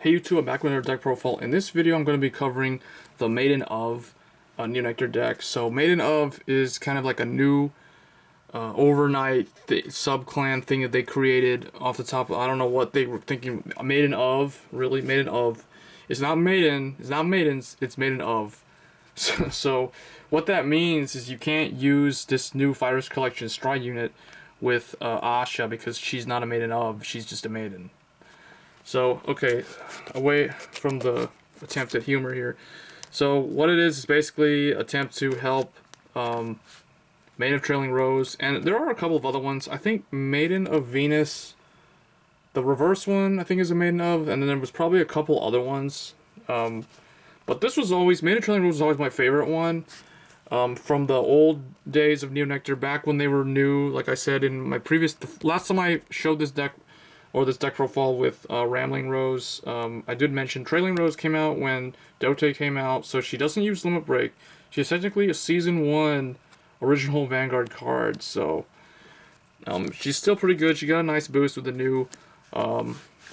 Hey YouTube, I'm back with another deck profile. In this video, I'm going to be covering the Maiden of Neonectar deck. So Maiden of is kind of like a new overnight sub-clan thing that they created off the top. I don't know what they were thinking. Maiden of, really? Maiden of. It's not Maiden, it's not Maidens, it's Maiden of. So what that means is you can't use this new Fighters Collection Stride unit with Asha because she's not a Maiden of, she's just a Maiden. So, okay, away from the attempt at humor here. So, what it is basically attempt to help Maiden of Trailing Rose, and there are a couple of other ones. I think Maiden of Venus, the reverse one, I think is a Maiden of, and then there was probably a couple other ones. But this was always, Maiden of Trailing Rose was always my favorite one. From the old days of Neonectar, back when they were new, like I said in my previous, last time I showed this deck, or this deck profile with Rambling Rose. I did mention Trailing Rose came out when Dote came out, so she doesn't use Limit Break. She's technically a Season 1 original Vanguard card, so she's still pretty good. She got a nice boost with the new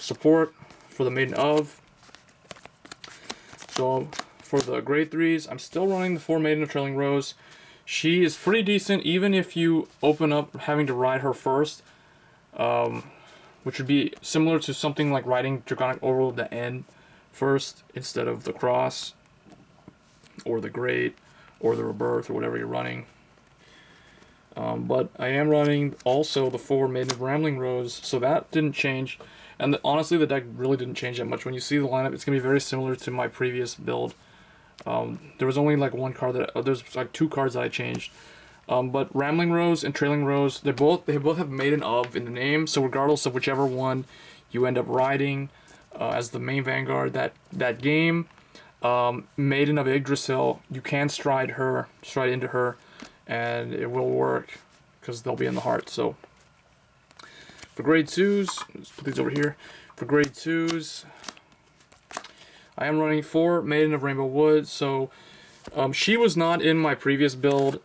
support for the Maiden of. So for the grade 3s, I'm still running the 4 Maiden of Trailing Rose. She is pretty decent, even if you open up having to ride her first. Which would be similar to something like riding Draconic Overload the N first instead of the Cross, or the Great, or the Rebirth, or whatever you're running. But I am running also the 4 Maiden of Rambling Rose, so that didn't change. And honestly, the deck really didn't change that much. When you see the lineup, it's going to be very similar to my previous build. There was only like one card that, there's like 2 cards that I changed. But Rambling Rose and Trailing Rose, they both have Maiden of in the name, so regardless of whichever one you end up riding as the main Vanguard that game, Maiden of Yggdrasil, you can stride into her, and it will work because they'll be in the heart. So for grade 2s, let's put these over here. For grade 2s, I am running 4 Maiden of Rainbow Wood. So she was not in my previous build.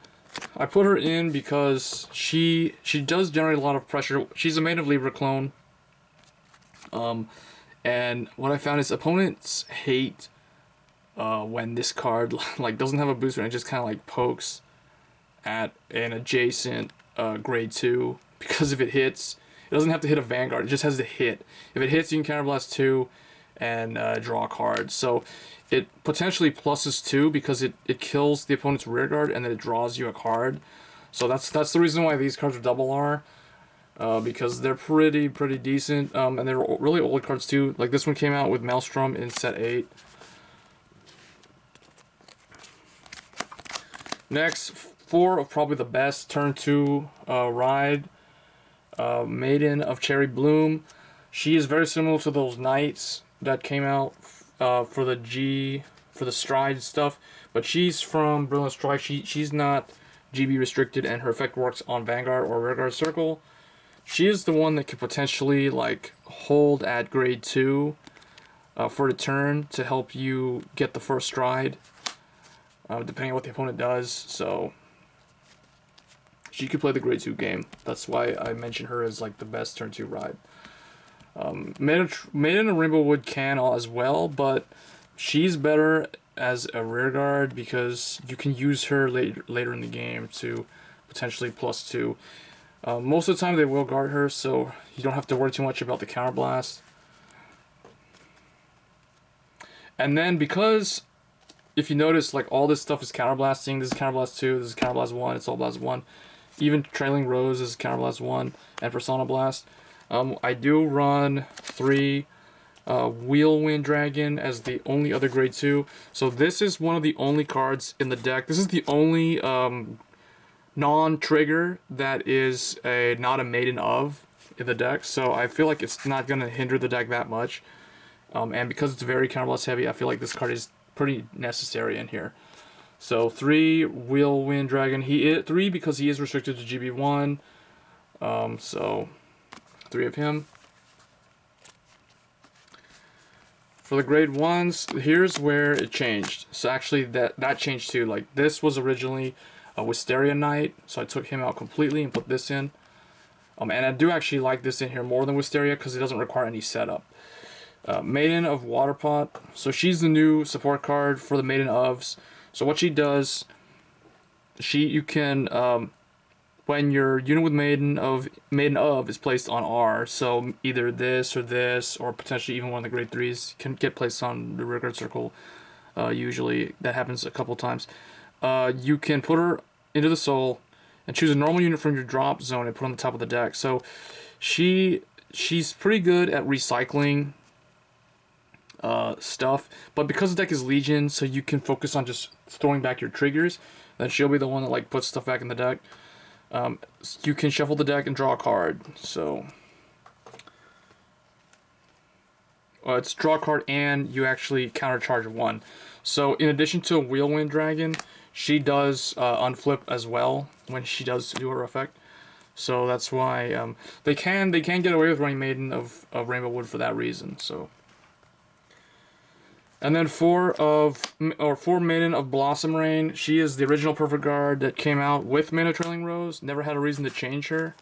I put her in because she does generate a lot of pressure. She's a Maiden of Libra clone. And what I found is opponents hate when this card like doesn't have a booster and it just kind of like pokes at an adjacent grade 2, because if it hits, it doesn't have to hit a Vanguard, it just has to hit. If it hits, you can counterblast 2 and draw a card. So it potentially pluses 2 because it kills the opponent's rear guard and then it draws you a card. So that's the reason why these cards are double R, because they're pretty decent, and they're really old cards too. Like this one came out with Maelstrom in set 8. Next, 4 of probably the best turn 2 ride, Maiden of Cherry Bloom. She is very similar to those knights that came out for the stride stuff, but she's from Brilliant Strike. She's not GB restricted, and her effect works on Vanguard or Rearguard Circle. She is the one that could potentially like hold at grade 2 for the turn to help you get the first stride, depending on what the opponent does. So she could play the grade 2 game. That's why I mention her as like the best turn 2 ride. Maiden of Rainbow Wood can as well, but she's better as a rear guard because you can use her later in the game to potentially +2. Most of the time they will guard her, so you don't have to worry too much about the counterblast. And then because, if you notice, like all this stuff is counterblasting. This is counterblast 2, this is counterblast 1, it's all blast 1. Even Trailing Rose is counterblast 1, and Persona Blast. I do run 3 Wheelwind Dragon as the only other grade 2. So this is one of the only cards in the deck. This is the only non-trigger that is not a Maiden of in the deck. So I feel like it's not going to hinder the deck that much. And because it's very counterblast heavy, I feel like this card is pretty necessary in here. So 3 Wheelwind Dragon. 3 because he is restricted to GB1. So 3 of him. For the grade 1s, here's where it changed. So actually that changed too. Like this was originally a Wisteria Knight, so I took him out completely and put this in. And I do actually like this in here more than Wisteria because it doesn't require any setup. Maiden of Waterpot. So she's the new support card for the Maiden ofs. So what she does, you can when your unit with Maiden of is placed on R, so either this or potentially even one of the grade 3s can get placed on the rearguard circle. Usually that happens a couple times. You can put her into the soul and choose a normal unit from your drop zone and put on the top of the deck. So she's pretty good at recycling stuff, but because the deck is Legion, so you can focus on just throwing back your triggers, then she'll be the one that like puts stuff back in the deck. You can shuffle the deck and draw a card. So it's draw a card and you actually countercharge 1. So in addition to a Wheelwind Dragon, she does unflip as well when she does do her effect. So that's why they can get away with running Maiden of Rainbow Wood for that reason. So. And then 4 Maiden of Blossom Rain. She is the original Perfect Guard that came out with Mana Trailing Rose. Never had a reason to change her.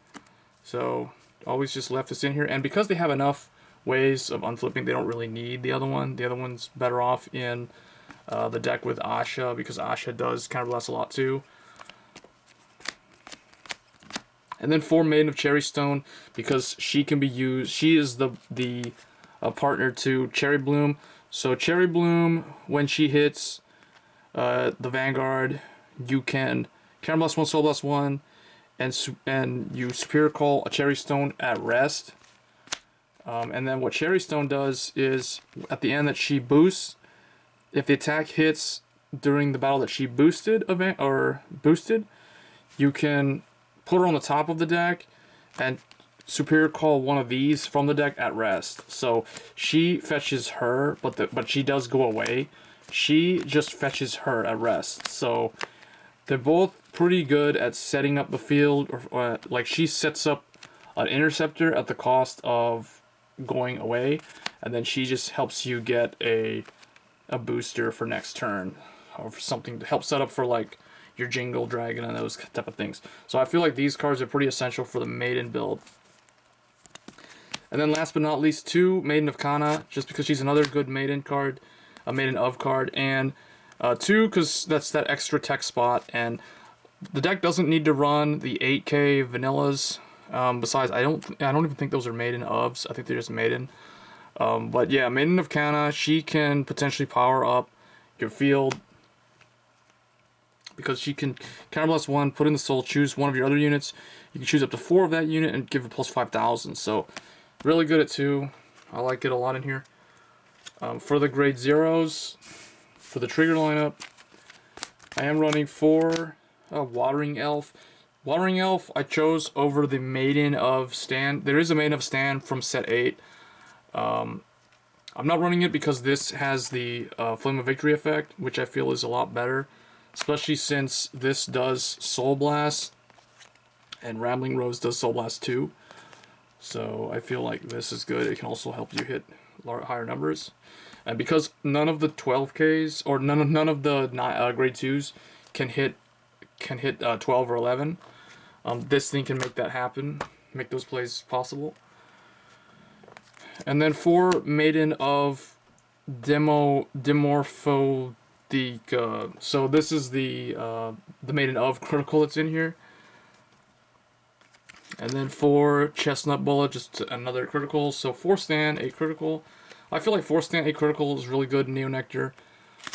So, always just left this in here. And because they have enough ways of unflipping, they don't really need the other one. The other one's better off in the deck with Asha, because Asha does counterblast a lot too. And then 4 Maiden of Cherry Stone, because she can be used. She is the partner to Cherry Bloom. So Cherry Bloom, when she hits the Vanguard, you can counterblast 1, soul blast 1, and you Superior Call a Cherry Stone at rest. And then what Cherry Stone does is, at the end that she boosts, if the attack hits during the battle that she boosted, you can put her on the top of the deck and Superior Call one of these from the deck at rest. So she fetches her, but she does go away. She just fetches her at rest. So they're both pretty good at setting up the field, or like she sets up an interceptor at the cost of going away, and then she just helps you get a booster for next turn, or for something to help set up for like your Jingle Dragon and those type of things. So I feel like these cards are pretty essential for the Maiden build. And then last but not least, 2 Maiden of Kana, just because she's another good Maiden card, a Maiden of card, and 2 because that's that extra tech spot, and the deck doesn't need to run the 8K vanillas. Besides, I don't even think those are Maiden ofs. I think they're just Maiden. But yeah, Maiden of Kana, she can potentially power up your field, because she can counterblast 1, put in the soul, choose one of your other units. You can choose up to 4 of that unit and give it plus 5,000. So really good at 2. I like it a lot in here. For the grade 0s, for the trigger lineup, I am running 4 Watering Elf. Watering Elf I chose over the Maiden of Stand. There is a Maiden of Stand from set 8. I'm not running it because this has the Flame of Victory effect, which I feel is a lot better, especially since this does Soul Blast and Rambling Rose does Soul Blast too. So I feel like this is good. It can also help you hit higher numbers. And because none of the 12Ks or none of the grade 2s can hit 12 or 11, this thing can make that happen, make those plays possible. And then 4 Maiden of Dimorphodika. So this is the Maiden of critical that's in here. And then 4 Chestnut Bullet, just another critical. So 4 stand, 8 critical. I feel like 4 stand, 8 critical is really good in Neo Nectar.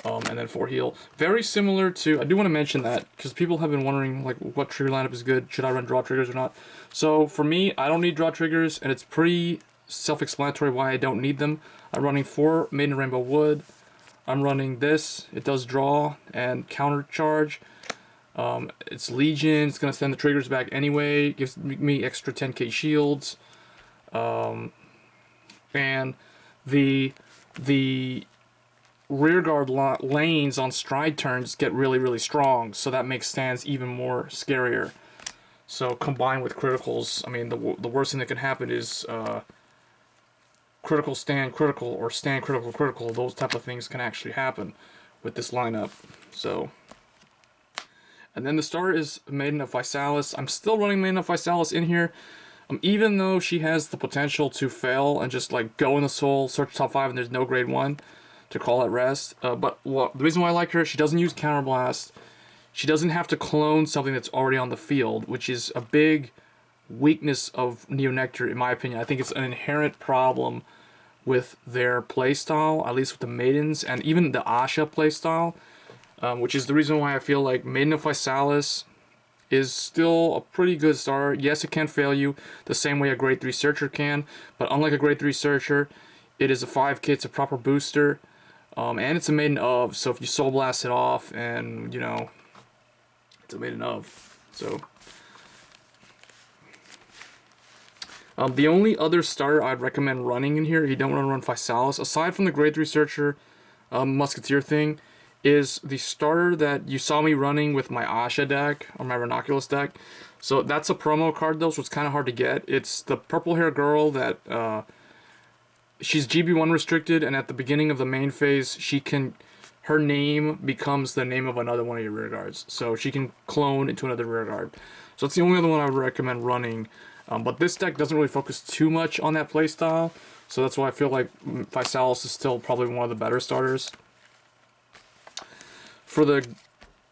And then 4 heal. Very similar to, I do want to mention that, because people have been wondering like what trigger lineup is good. Should I run draw triggers or not? So for me, I don't need draw triggers, and it's pretty self-explanatory why I don't need them. I'm running 4 Maiden Rainbow Wood. I'm running this. It does draw and counter charge. It's Legion. It's going to send the triggers back anyway. It gives me extra 10k shields. And the rearguard lanes on stride turns get really, really strong. So that makes stands even more scarier. So combined with criticals, I mean, the worst thing that can happen is critical stand critical or stand critical critical. Those type of things can actually happen with this lineup. So. And then the starter is Maiden of Visalis. I'm still running Maiden of Visalis in here. Even though she has the potential to fail and just like go in the soul, search top 5, and there's no grade 1 to call at rest. But the reason why I like her, she doesn't use counterblast. She doesn't have to clone something that's already on the field, which is a big weakness of Neonectar, in my opinion. I think it's an inherent problem with their playstyle, at least with the Maidens, and even the Asha playstyle, which is the reason why I feel like Maiden of Physalis is still a pretty good starter. Yes, it can fail you the same way a grade 3 Searcher can, but unlike a grade 3 Searcher, it is a 5 kit, it's a proper booster, and it's a Maiden of, so if you Soul Blast it off, and, you know, it's a Maiden of, so. The only other starter I'd recommend running in here, if you don't want to run Physalis, aside from the grade 3 Searcher Musketeer thing, is the starter that you saw me running with my Asha deck, or my Ranunculus deck. So that's a promo card though, so it's kind of hard to get. It's the purple hair girl that, she's GB1 restricted, and at the beginning of the main phase, her name becomes the name of another one of your rear guards. So she can clone into another rear guard. So that's the only other one I would recommend running. But this deck doesn't really focus too much on that playstyle, so that's why I feel like Physalis is still probably one of the better starters. For the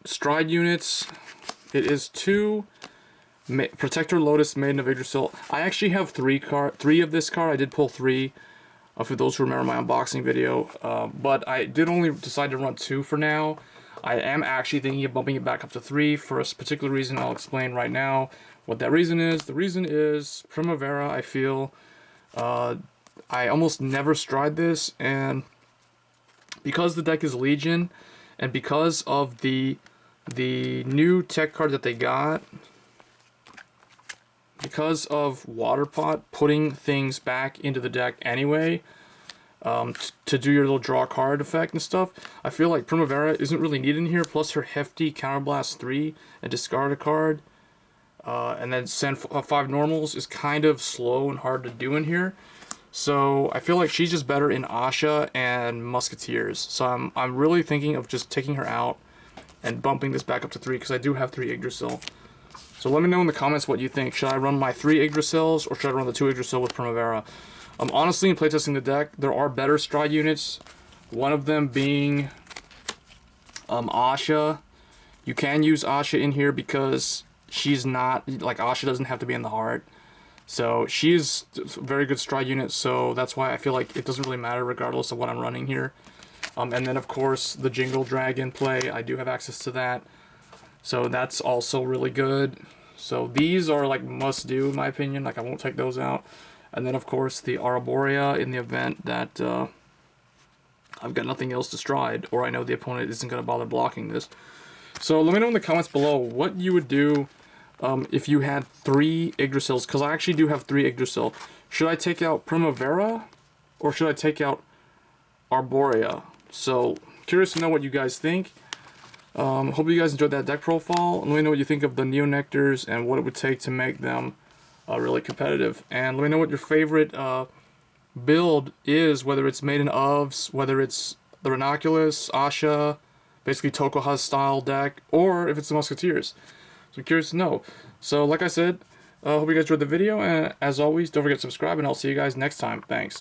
Stride units, it is 2 Protector Lotus, Maiden of Yggdrasil. I actually have 3 of this card. I did pull 3, for those who remember my unboxing video, but I did only decide to run 2 for now. I am actually thinking of bumping it back up to 3 for a particular reason I'll explain right now what that reason is. The reason is Primavera. I feel I almost never stride this, and because the deck is Legion, and because of the new tech card that they got, because of Waterpot putting things back into the deck anyway, to do your little draw card effect and stuff, I feel like Primavera isn't really needed in here, plus her hefty Counterblast 3 and discard a card, and then send 5 normals is kind of slow and hard to do in here. So I feel like she's just better in Asha and Musketeers. So I'm really thinking of just taking her out and bumping this back up to 3, because I do have 3 Yggdrasil. So let me know in the comments what you think. Should I run my 3 Yggdrasils, or should I run the 2 Yggdrasil with Primavera? Honestly, in playtesting the deck, there are better Stride units. One of them being Asha. You can use Asha in here because she's not, like, Asha doesn't have to be in the heart. So she's a very good Stride unit, so that's why I feel like it doesn't really matter regardless of what I'm running here. And then, of course, the Jingle Dragon play, I do have access to that. So that's also really good. So these are like must do in my opinion, like I won't take those out. And then of course the Arborea in the event that I've got nothing else to stride, or I know the opponent isn't going to bother blocking this. So let me know in the comments below what you would do if you had 3 Yggdrasils, because I actually do have 3 Yggdrasil. Should I take out Primavera, or should I take out Arborea? So curious to know what you guys think. Hope you guys enjoyed that deck profile. Let me know what you think of the Neonectars and what it would take to make them really competitive. And let me know what your favorite build is, whether it's Maiden ofs, whether it's the Ranunculus, Asha, basically Tokuha's style deck, or if it's the Musketeers. So I'm curious to know. So like I said, hope you guys enjoyed the video, and as always, don't forget to subscribe, and I'll see you guys next time. Thanks.